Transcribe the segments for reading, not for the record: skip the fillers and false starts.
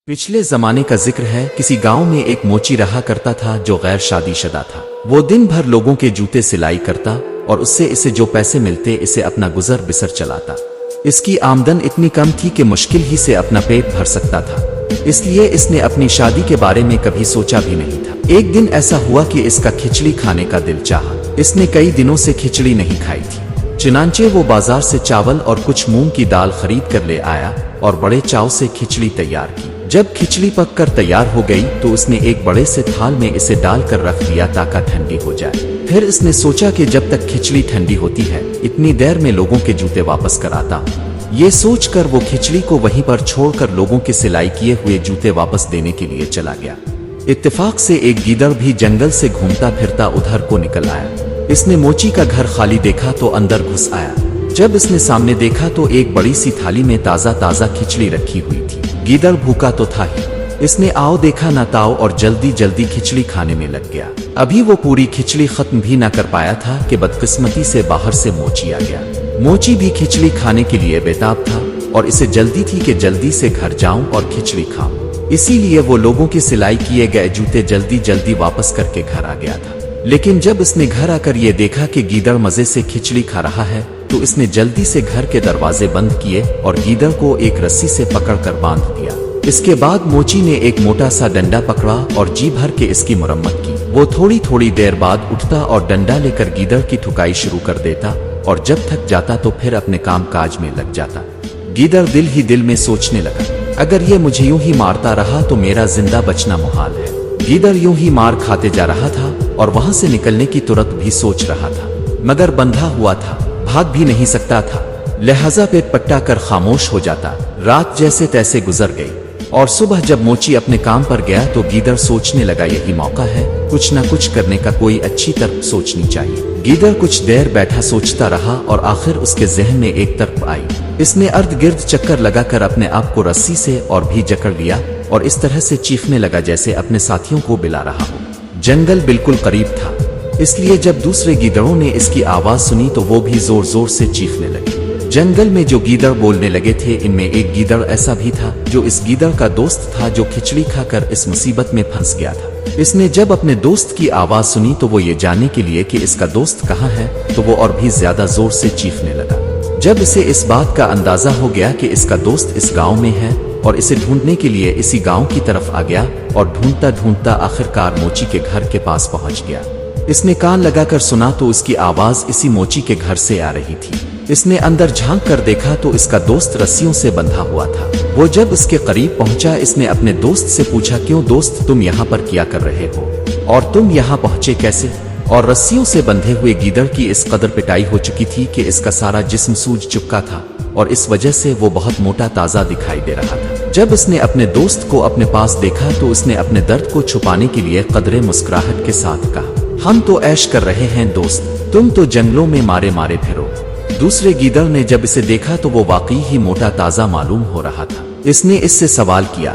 पिछले जमाने का जिक्र है। किसी गांव में एक मोची रहा करता था जो गैर शादीशुदा था। वो दिन भर लोगों के जूते सिलाई करता और उससे इसे जो पैसे मिलते इसे अपना गुजर बिसर चलाता। इसकी आमदन इतनी कम थी कि मुश्किल ही से अपना पेट भर सकता था, इसलिए इसने अपनी शादी के बारे में कभी सोचा भी नहीं था। एक दिन ऐसा हुआ कि इसका खिचड़ी खाने का दिल चाहा। इसने कई दिनों से खिचड़ी नहीं खाई थी, चुनांचे वो बाजार से चावल और कुछ मूंग की दाल खरीद कर ले आया और बड़े चाव से खिचड़ी तैयार की। जब खिचड़ी पककर तैयार हो गई तो उसने एक बड़े से थाल में इसे डालकर रख दिया ताकि ठंडी हो जाए। फिर इसने सोचा कि जब तक खिचड़ी ठंडी होती है इतनी देर में लोगों के जूते वापस कराता। ये सोचकर वो खिचड़ी को वहीं पर छोड़कर लोगों के सिलाई किए हुए जूते वापस देने के लिए चला गया। इत्तेफाक से एक गीदड़ भी जंगल से घूमता फिरता उधर को निकल आया। इसने मोची का घर खाली देखा तो अंदर घुस आया। जब इसने सामने देखा तो एक बड़ी सी थाली में ताजा ताजा खिचड़ी रखी हुई थी। गीदड़ भूखा तो था ही, इसने आओ देखा ना ताओ और जल्दी जल्दी खिचड़ी खाने में लग गया। अभी वो पूरी खिचड़ी खत्म भी ना कर पाया था कि बदकिस्मती से बाहर से मोची आ गया। मोची भी खिचड़ी खाने के लिए बेताब था और इसे जल्दी थी कि जल्दी से घर जाऊं और खिचड़ी खाऊं। इसीलिए वो लोगों के सिलाई किए गए जूते जल्दी जल्दी वापस करके घर आ गया था। लेकिन जब इसने घर आकर ये देखा कि गीदड़ मजे से खिचड़ी खा रहा है तो इसने जल्दी से घर के दरवाजे बंद किए और गीदड़ को एक रस्सी से पकड़कर बांध दिया। इसके बाद मोची ने एक मोटा सा डंडा पकड़ा और जी भर के इसकी मरम्मत की। वो थोड़ी थोड़ी देर बाद उठता और डंडा लेकर गीदड़ की ठुकाई शुरू कर देता और जब थक जाता तो फिर अपने काम काज में लग जाता। गीदड़ दिल ही दिल में सोचने लगा, अगर ये मुझे यूं ही मारता रहा तो मेरा जिंदा बचना मुहाल है। गीदड़ यूं ही मार खाते जा रहा था और वहां से निकलने की तुरंत भी सोच रहा था, मगर बंधा हुआ था, भाग भी नहीं सकता था, लिहाजा पेट पट्टा कर खामोश हो जाता। रात जैसे तैसे गुजर गई और सुबह जब मोची अपने काम पर गया तो गीदड़ सोचने लगा, यही मौका है, कुछ न कुछ करने का कोई अच्छी तरफ सोचनी चाहिए। गीदड़ कुछ देर बैठा सोचता रहा और आखिर उसके जहन में एक तरफ आई। इसने अर्ध गिर्द चक्कर लगाकर अपने आप को रस्सी से और भी जकड़ लिया और इस तरह से चीखने लगा जैसे अपने साथियों को बुला रहा हो। जंगल बिल्कुल करीब था, इसलिए जब दूसरे गीदड़ों ने इसकी आवाज सुनी तो वो भी जोर जोर से चीखने लगे। जंगल में जो गीदड़ बोलने लगे थे इनमें एक गीदड़ ऐसा भी था जो इस गीदड़ का दोस्त था, जो खिचड़ी खाकर इस मुसीबत में फंस गया था। इसने जब अपने दोस्त की आवाज सुनी तो वो ये जानने के लिए कि इसका दोस्त कहाँ है तो वो और भी ज्यादा जोर से चीखने लगा। जब इसे इस बात का अंदाजा हो गया कि इसका दोस्त इस गांव में है और इसे ढूंढने के लिए इसी गांव की तरफ आ गया और ढूंढता ढूंढता आखिरकार मोची के घर के पास पहुंच गया। इसने कान लगाकर सुना तो उसकी आवाज इसी मोची के घर से आ रही थी। इसने अंदर झांक कर देखा तो इसका दोस्त रस्सियों से बंधा हुआ था। वो जब इसके करीब पहुंचा इसने अपने दोस्त से पूछा, क्यों दोस्त, तुम यहाँ पर क्या कर रहे हो और तुम यहाँ पहुंचे कैसे? और रस्सियों से बंधे हुए गीदड़ की इस कदर पिटाई हो चुकी थी कि इसका सारा जिस्म सूज चुका था और इस वजह से वो बहुत मोटा ताजा दिखाई दे रहा था। जब इसने अपने दोस्त को अपने पास देखा तो उसने अपने दर्द को छुपाने के लिए कदरे मुस्कुराहट के साथ कहा, हम तो ऐश कर रहे हैं दोस्त, तुम तो जंगलों में मारे मारे फिरो। दूसरे गीदड़ ने जब इसे देखा तो वो वाकई ही मोटा ताजा मालूम हो रहा था। इसने इससे सवाल किया,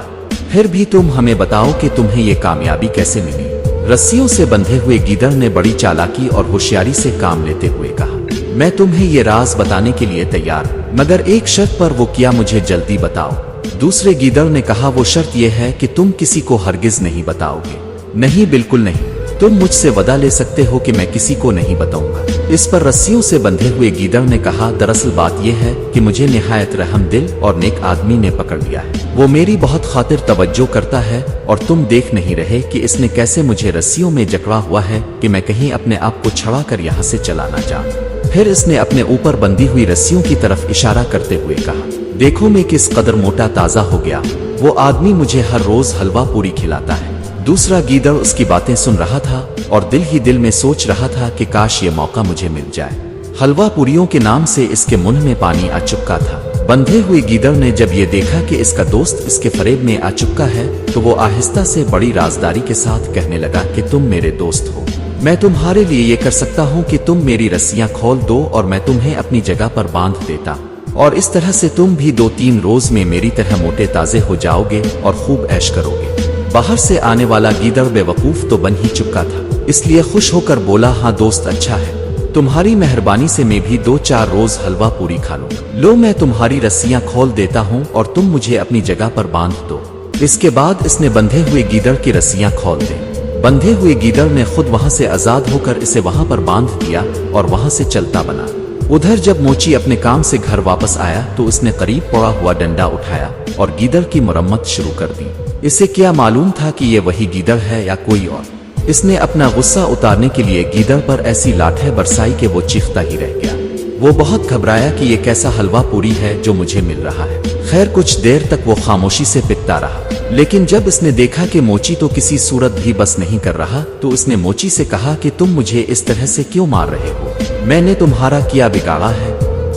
फिर भी तुम हमें बताओ कि तुम्हें ये कामयाबी कैसे मिली? रस्सियों से बंधे हुए गीदड़ ने बड़ी चालाकी और होशियारी से काम लेते हुए कहा, मैं तुम्हें ये राज बताने के लिए तैयार, मगर एक शर्त पर। वो क्या, मुझे जल्दी बताओ। दूसरे गीदड़ ने कहा, वो शर्त यह है कि तुम किसी को हरगिज नहीं बताओगे। नहीं, बिल्कुल नहीं, तुम मुझसे वदा ले सकते हो कि मैं किसी को नहीं बताऊंगा। इस पर रस्सियों से बंधे हुए गीदड़ ने कहा, दरअसल बात यह है कि मुझे निहायत रहम दिल और नेक आदमी ने पकड़ लिया है। वो मेरी बहुत खातिर तवज्जो करता है और तुम देख नहीं रहे कि इसने कैसे मुझे रस्सियों में जकड़ा हुआ है कि मैं कहीं अपने आप को छड़ा कर यहाँ से चला ना जाऊं। फिर इसने अपने ऊपर बंधी हुई रस्सियों की तरफ इशारा करते हुए कहा, देखो मैं किस कदर मोटा ताजा हो गया। वो आदमी मुझे हर रोज हलवा पूरी खिलाता है। दूसरा गीदड़ उसकी बातें सुन रहा था और दिल ही दिल में सोच रहा था कि काश ये मौका मुझे मिल जाए। हलवा पूरियों के नाम से इसके मुंह में पानी आ चुका था। बंधे हुए गीदड़ ने जब ये देखा कि इसका दोस्त इसके फरेब में आ चुका है तो वो आहिस्ता से बड़ी राजदारी के साथ कहने लगा कि तुम मेरे दोस्त हो, मैं तुम्हारे लिए ये कर सकता हूँ कि तुम मेरी रस्सियां खोल दो और मैं तुम्हें अपनी जगह पर बांध देता और इस तरह से तुम भी 2-3 रोज में मेरी तरह मोटे ताजे हो जाओगे और खूब ऐश करोगे। बाहर से आने वाला गीदड़ बेवकूफ तो बन ही चुका था, इसलिए खुश होकर बोला, हाँ दोस्त, अच्छा है, तुम्हारी मेहरबानी से मैं भी 2-4 रोज हलवा पूरी खा लूंगा। लो, मैं तुम्हारी रस्सियां खोल देता हूँ और तुम मुझे अपनी जगह पर बांध दो। इसके बाद इसने बंधे हुए गीदड़ की रस्सियां खोल दी। बंधे हुए गीदड़ ने खुद वहां से आजाद होकर इसे वहां पर बांध दिया और वहां से चलता बना। उधर जब मोची अपने काम से घर वापस आया तो उसने करीब पड़ा हुआ डंडा उठाया और गीदड़ की मरम्मत शुरू कर दी। इसे क्या मालूम था कि ये वही गीदड़ है या कोई और। इसने अपना गुस्सा उतारने के लिए गीदड़ पर ऐसी लाठें बरसाई कि वो चीखता ही रह गया। वो बहुत घबराया कि ये कैसा हलवा पूरी है जो मुझे मिल रहा है। खैर कुछ देर तक वो खामोशी से पिटता रहा, लेकिन जब इसने देखा कि मोची तो किसी सूरत भी बस नहीं कर रहा तो उसने मोची से कहा कि तुम मुझे इस तरह से क्यों मार रहे हो, मैंने तुम्हारा क्या बिगाड़ा है।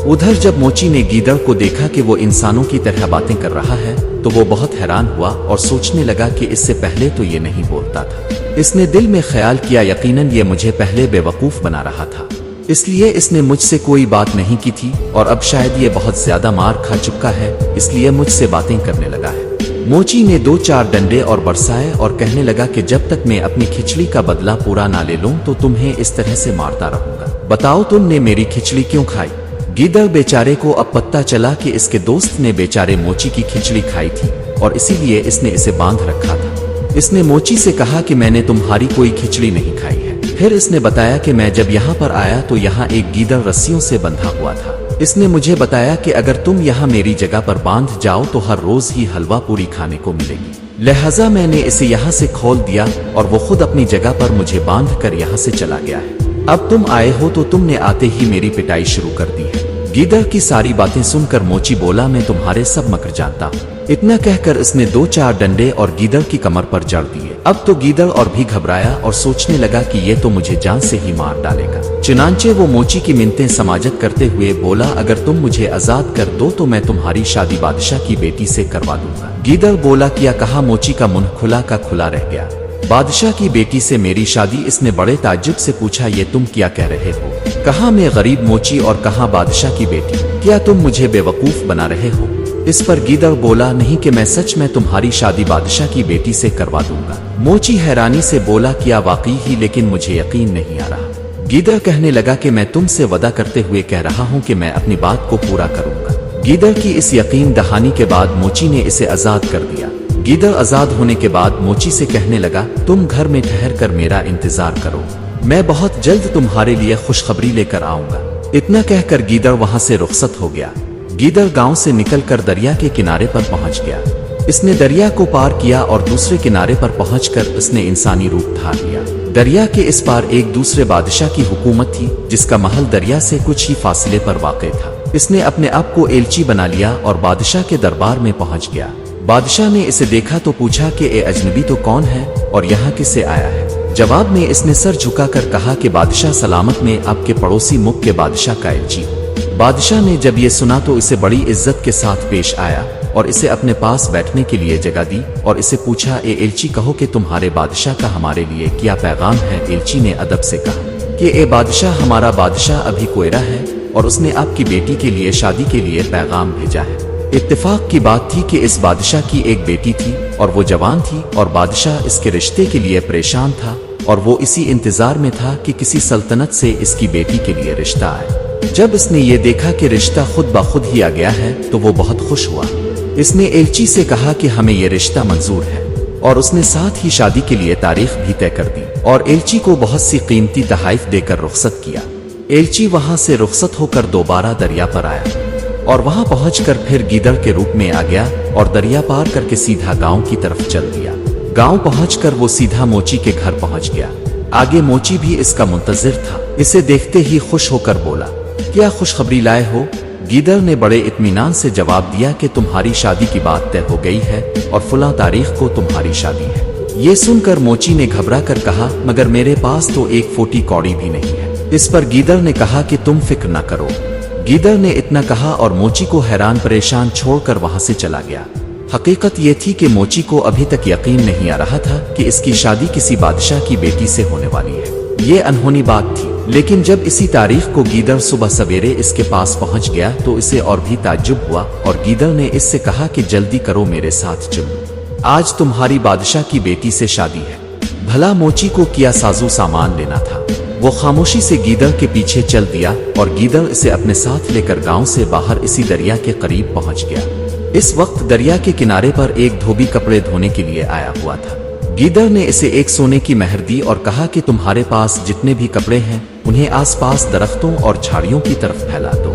उधर जब मोची ने गीदड़ को देखा कि वो इंसानों की तरह बातें कर रहा है तो वो बहुत हैरान हुआ और सोचने लगा कि इससे पहले तो ये नहीं बोलता था। इसने दिल में ख्याल किया यकीनन ये मुझे पहले बेवकूफ बना रहा था, इसलिए इसने मुझसे कोई बात नहीं की थी और अब शायद ये बहुत ज्यादा मार खा चुका है इसलिए मुझसे बातें करने लगा है। मोची ने 2-4 डंडे और बरसाए और कहने लगा कि जब तक मैं अपनी खिचड़ी का बदला पूरा ना ले लूं तो तुम्हें इस तरह से मारता रहूंगा। बताओ तुमने मेरी खिचड़ी क्यों खाई। गीदड़ बेचारे को अब पता चला कि इसके दोस्त ने बेचारे मोची की खिचड़ी खाई थी और इसीलिए इसने इसे बांध रखा था। इसने मोची से कहा कि मैंने तुम्हारी कोई खिचड़ी नहीं खाई है। फिर इसने बताया कि मैं जब यहाँ पर आया तो यहाँ एक गीदड़ रस्सियों से बंधा हुआ था। इसने मुझे बताया कि अगर तुम यहाँ मेरी जगह पर बांध जाओ तो हर रोज ही हलवा पूरी खाने को मिलेगी, लिहाजा मैंने इसे यहाँ से खोल दिया और वो खुद अपनी जगह पर मुझे बांध कर यहाँ से चला गया है। अब तुम आए हो तो तुमने आते ही मेरी पिटाई शुरू कर दी है। गीदड़ की सारी बातें सुनकर मोची बोला मैं तुम्हारे सब मकर जानता हूँ। इतना कहकर इसने 2-4 डंडे और गीदड़ की कमर पर जड़ दिए। अब तो गीदड़ और भी घबराया और सोचने लगा कि ये तो मुझे जान से ही मार डालेगा। चुनांचे वो मोची की मिन्नतें समाजत करते हुए बोला अगर तुम मुझे आजाद कर दो तो मैं तुम्हारी शादी बादशाह की बेटी से करवा दूंगा। गीदड़ बोला क्या कहा। मोची का मुंह खुला का खुला रह गया। बादशाह की बेटी से मेरी शादी। इसने बड़े ताज्जुब से पूछा ये तुम क्या कह रहे हो। कहा मैं गरीब मोची और कहा बादशाह की बेटी, क्या तुम मुझे बेवकूफ बना रहे हो। इस पर गीदड़ बोला नहीं कि मैं सच में तुम्हारी शादी बादशाह की बेटी से करवा दूंगा। मोची हैरानी से बोला क्या वाकई ही, लेकिन मुझे यकीन नहीं आ रहा। गीदड़ कहने लगा कि मैं तुमसे वादा करते हुए कह रहा हूँ कि मैं अपनी बात को पूरा करूंगा। गीदड़ की इस यकीन दहानी के बाद मोची ने इसे आजाद कर दिया। गीदड़ आजाद होने के बाद मोची से कहने लगा तुम घर में ठहर कर मेरा इंतजार करो, मैं बहुत जल्द तुम्हारे लिए खुशखबरी लेकर आऊंगा। इतना कहकर गीदड़ वहां से रुखसत हो गया। गीदड़ गांव से निकलकर दरिया के किनारे पर पहुंच गया। इसने दरिया को पार किया और दूसरे किनारे पर पहुंचकर इसने इंसानी रूप धार लिया। दरिया के इस पार एक दूसरे बादशाह की हुकूमत थी जिसका महल दरिया से कुछ ही फासले पर वाक़ था। इसने अपने आप को एलची बना लिया और बादशाह के दरबार में पहुंच गया। बादशाह ने इसे देखा तो पूछा कि ए अजनबी तो कौन है और यहाँ किससे आया है। जवाब में इसने सर झुकाकर कहा कि बादशाह सलामत में आपके पड़ोसी मुल्क के बादशाह का एलची हूँ। बादशाह ने जब ये सुना तो इसे बड़ी इज्जत के साथ पेश आया और इसे अपने पास बैठने के लिए जगह दी और इसे पूछा ए एलची कहो कि तुम्हारे बादशाह का हमारे लिए क्या पैगाम है। एलची ने अदब से कहा कि ए बादशाह हमारा बादशाह अभी कोयरा है और उसने आपकी बेटी के लिए शादी के लिए पैगाम भेजा है। इत्तेफाक की बात थी कि इस बादशाह की एक बेटी थी और वो जवान थी और बादशाह इसके रिश्ते के लिए परेशान था और वो इसी इंतजार में था कि किसी सल्तनत से इसकी बेटी के लिए रिश्ता आए। जब इसने ये देखा कि रिश्ता खुद ब खुद ही आ गया है तो वो बहुत खुश हुआ। इसने एलची से कहा कि हमें ये रिश्ता मंजूर है और उसने साथ ही शादी के लिए तारीख भी तय कर दी और एलची को बहुत सी कीमती तहाइफ देकर रुखसत किया। एलची वहां से रुखसत होकर दोबारा दरिया पर आया और वहां पहुंचकर फिर गीदड़ के रूप में आ गया और दरिया पार करके सीधा गांव की तरफ चल दिया। गांव पहुंचकर वो सीधा मोची के घर पहुंच गया। आगे मोची भी इसका मुंतजिर था। इसे देखते ही खुश होकर बोला क्या खुशखबरी लाए हो। गीदड़ ने बड़े इत्मीनान से जवाब दिया कि तुम्हारी शादी की बात तय हो गई है और फलां तारीख को तुम्हारी शादी है। ये सुनकर मोची ने घबरा कर कहा मगर मेरे पास तो एक फोटी कौड़ी भी नहीं है। इस पर गीदड़ ने कहा कि तुम फिक्र न करो। गीदड़ ने इतना कहा और मोची को हैरान परेशान छोड़कर वहां से चला गया। हकीकत ये थी कि मोची को अभी तक यकीन नहीं आ रहा था कि इसकी शादी किसी बादशाह की बेटी से होने वाली है। ये अनहोनी बात थी, लेकिन जब इसी तारीख को गीदड़ सुबह सवेरे इसके पास पहुंच गया तो इसे और भी ताज्जुब हुआ और गीदड़ ने इससे कहा कि जल्दी करो मेरे साथ चलो, आज तुम्हारी बादशाह की बेटी से शादी है। भला मोची को क्या साजो सामान लेना था। वो खामोशी से गीदड़ के पीछे चल दिया और गीदड़ इसे अपने साथ लेकर गांव से बाहर इसी दरिया के करीब पहुंच गया। इस वक्त दरिया के किनारे पर एक धोबी कपड़े धोने के लिए आया हुआ था। गीदड़ ने इसे एक सोने की मेहर दी और कहा कि तुम्हारे पास जितने भी कपड़े हैं उन्हें आसपास दरख्तों और झाड़ियों की तरफ फैला दो।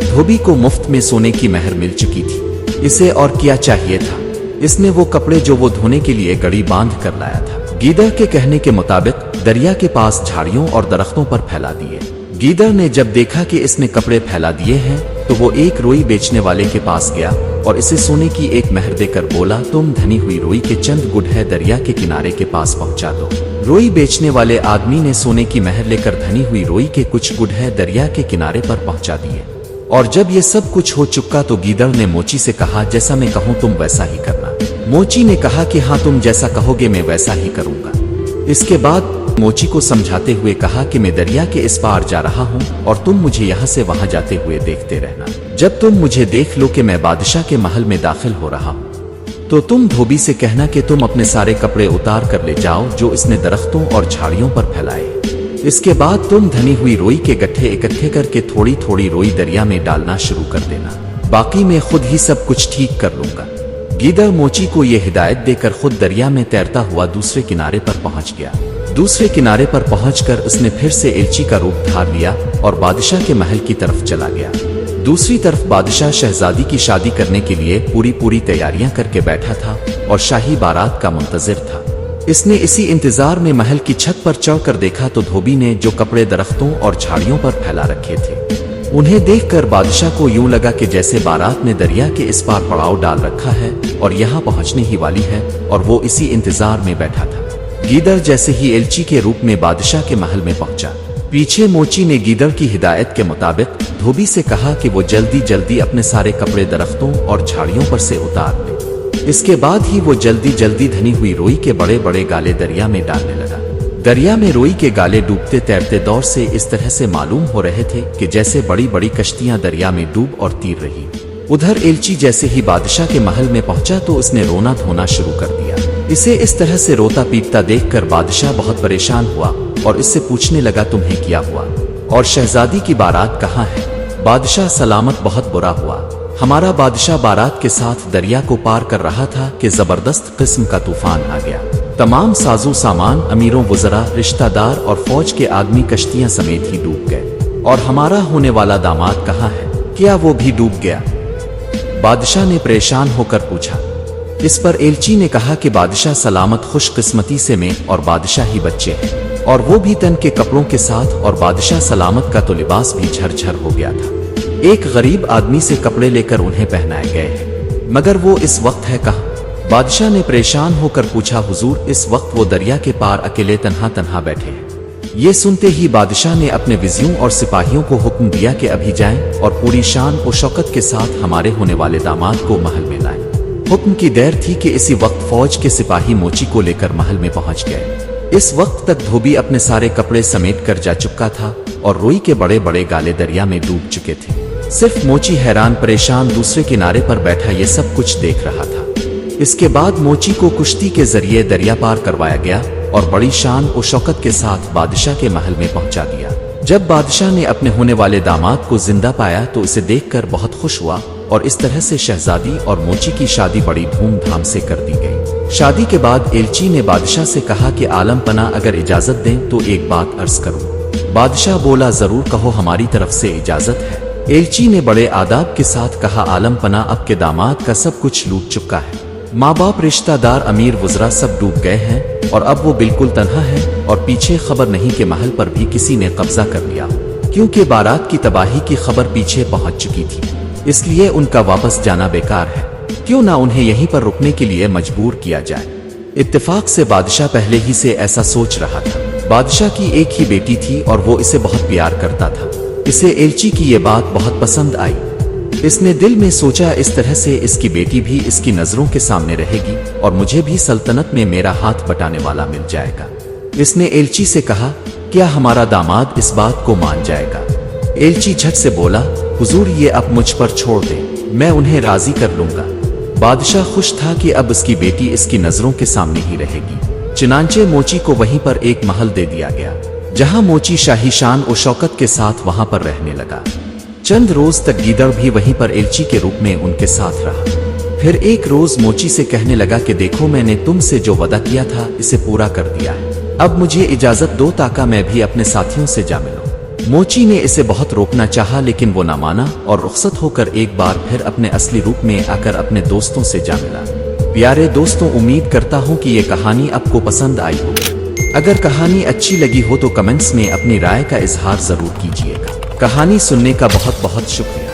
धोबी को मुफ्त में सोने की मेहर मिल चुकी थी, इसे और क्या चाहिए था। इसने वो कपड़े जो वो धोने के लिए गड़ी बांध कर लाया था, गीदड़ के कहने के मुताबिक दरिया के पास झाड़ियों और दरख्तों पर फैला दिए। गीदड़ ने जब देखा कि इसने कपड़े फैला दिए हैं तो वो एक रोई बेचने वाले के पास गया और इसे सोने की एक मेहर देकर बोला, तुम धनी हुई रोई के चंद गुड्ढे दरिया के किनारे के पास पहुंचा दो। रोई बेचने वाले आदमी ने सोने की मेहर लेकर धनी हुई रोई के कुछ गुड्ढे दरिया के किनारे पर पहुंचा दिए। और जब ये सब कुछ हो चुका तो गीदड़ ने मोची से कहा, जैसा मैं कहूँ तुम वैसा ही करना। मोची ने कहा कि हाँ, तुम जैसा कहोगे मैं वैसा ही करूंगा। इसके बाद मोची को समझाते हुए कहा कि मैं दरिया के इस पार जा रहा हूँ और तुम मुझे यहाँ से वहां जाते हुए देखते रहना। जब तुम मुझे देख लो कि मैं बादशाह के महल में दाखिल हो रहा हूँ तो तुम धोबी से कहना कि तुम अपने सारे कपड़े उतार कर ले जाओ जो इसने दरख्तों और झाड़ियों पर फैलाए। इसके बाद तुम धनी हुई रोई के गट्ठे इकट्ठे करके थोड़ी थोड़ी रोई दरिया में डालना शुरू कर देना, बाकी मैं खुद ही सब कुछ ठीक कर लूंगा। गीदड़ मोची को यह हिदायत देकर खुद दरिया में तैरता हुआ दूसरे किनारे पर पहुंच गया। दूसरे किनारे पर पहुंचकर उसने फिर से एलची का रूप धार लिया और बादशाह के महल की तरफ चला गया। दूसरी तरफ बादशाह शहजादी की शादी करने के लिए पूरी तैयारियां करके बैठा था और शाही बारात का मुंतजिर था। इसने इसी इंतजार में महल की छत पर चढ़कर देखा तो धोबी ने जो कपड़े दरख्तों और झाड़ियों पर फैला रखे थे उन्हें देखकर बादशाह को यूं लगा कि जैसे बारात ने दरिया के इस पार पड़ाव डाल रखा है और यहाँ पहुंचने ही वाली है और वो इसी इंतजार में बैठा था। गीदड़ जैसे ही एलची के रूप में बादशाह के महल में पहुंचा, पीछे मोची ने गीदड़ की हिदायत के मुताबिक धोबी से कहा कि वो जल्दी जल्दी अपने सारे कपड़े दरख्तों और झाड़ियों पर से उतार ले। इसके बाद ही वो जल्दी जल्दी धनी हुई रोई के बड़े बड़े गाले दरिया में डालने लगा। दरिया में रोई के गाले डूबते तैरते दौर से इस तरह से मालूम हो रहे थे कि जैसे बड़ी बड़ी कश्तियां दरिया में डूब और तीर रही। उधर एलची जैसे ही बादशाह के महल में पहुंचा तो उसने रोना धोना शुरू कर दिया। इसे इस तरह से रोता पीटता देखकर बादशाह बहुत परेशान हुआ और इससे पूछने लगा, तुम्हें क्या हुआ और शहजादी की बारात कहाँ है। बादशाह सलामत बहुत बुरा हुआ। हमारा बादशाह बारात के साथ दरिया को पार कर रहा था कि जबरदस्त किस्म का तूफान आ गया। तमाम साजो सामान, अमीरों, वज़रा, रिश्तेदार और फौज के आदमी कश्तियां समेत ही डूब गए। और हमारा होने वाला दामाद कहाँ है, क्या वो भी डूब गया। बादशाह ने परेशान होकर पूछा। इस पर एलची ने कहा कि बादशाह सलामत खुशकिस्मती से मैं और बादशाह ही बच्चे हैं और वो भी तन के कपड़ों के साथ, और बादशाह सलामत का तो लिबास भी झरझर हो गया था। एक गरीब आदमी से कपड़े लेकर उन्हें पहनाए गए हैं, मगर वो इस वक्त है कहाँ। बादशाह ने परेशान होकर पूछा, हुजूर इस वक्त वो दरिया के पार अकेले तन्हा तन्हा बैठे हैं। ये सुनते ही बादशाह ने अपने विजियों और सिपाहियों को हुक्म दिया कि अभी जाएं और पूरी शान और शौकत के साथ हमारे होने वाले दामाद को महल में लाएं। हुक्म की देर थी कि इसी वक्त फौज के सिपाही मोची को लेकर महल में पहुंच गए। इस वक्त तक धोबी अपने सारे कपड़े समेट कर जा चुका था और रोई के बड़े बड़े गाले दरिया में डूब चुके थे। सिर्फ मोची हैरान परेशान दूसरे किनारे पर बैठा ये सब कुछ देख रहा था। इसके बाद मोची को कुश्ती के जरिए दरिया पार करवाया गया और बड़ी शान और शौकत के साथ बादशाह के महल में पहुंचा दिया। जब बादशाह ने अपने होने वाले दामाद को जिंदा पाया तो इसे देखकर बहुत खुश हुआ और इस तरह से शहजादी और मोची की शादी बड़ी धूमधाम से कर दी गई। शादी के बाद एलची ने बादशाह से कहा कि आलम पना अगर इजाजत दें तो एक बात अर्ज करूं। बादशाह बोला, जरूर कहो, हमारी तरफ से इजाजत है। एलची ने बड़े आदाब के साथ कहा, आलम पना अब के दामाद का सब कुछ लूट चुका है। माँ बाप, रिश्तेदार, अमीर, वज़रा सब डूब गए हैं और अब वो बिल्कुल तन्हा है और पीछे खबर नहीं कि महल पर भी किसी ने कब्जा कर लिया, क्योंकि बारात की तबाही की खबर पीछे पहुंच चुकी थी। इसलिए उनका वापस जाना बेकार है। क्यों ना उन्हें यहीं पर रुकने के लिए मजबूर किया जाए। इत्तेफाक से बादशाह पहले ही से ऐसा सोच रहा था। बादशाह की एक ही बेटी थी और वो इसे बहुत प्यार करता था। इसे एलची की ये बात बहुत पसंद आई। इसने दिल में सोचा, इस तरह से इसकी बेटी भी इसकी नजरों के सामने रहेगी और मुझे भी सल्तनत में मेरा हाथ बटाने वाला मिल जाएगा। इसने एलची से कहा, क्या हमारा दामाद इस बात को मान जाएगा। एलची झट से बोला, हुजूर ये अब मुझ पर छोड़ दें, मैं उन्हें राजी कर लूंगा। बादशाह खुश था कि अब इसकी बेटी इसकी नजरों के सामने ही रहेगी। चुनांचे मोची को वहीं पर एक महल दे दिया गया, जहां मोची शाही शान और शौकत के साथ वहां पर रहने लगा। चंद रोज तक गीदड़ भी वहीं पर एलची के रूप में उनके साथ रहा। پھر ایک روز موچی سے کہنے لگا کہ دیکھو میں نے تم سے جو وعدہ کیا تھا اسے پورا کر دیا ہے، اب مجھے اجازت دو تاکہ میں بھی اپنے ساتھیوں سے جا ملوں۔ موچی نے اسے بہت روکنا چاہا لیکن وہ نہ مانا اور رخصت ہو کر ایک بار پھر اپنے اصلی روپ میں آ کر اپنے دوستوں سے جا ملا۔ پیارے دوستوں، امید کرتا ہوں کہ یہ کہانی آپ کو پسند آئی ہوگی۔ اگر کہانی اچھی لگی ہو تو کمنٹس میں اپنی رائے کا اظہار ضرور کیجیے گا۔ کہانی سننے کا بہت بہت شکریہ۔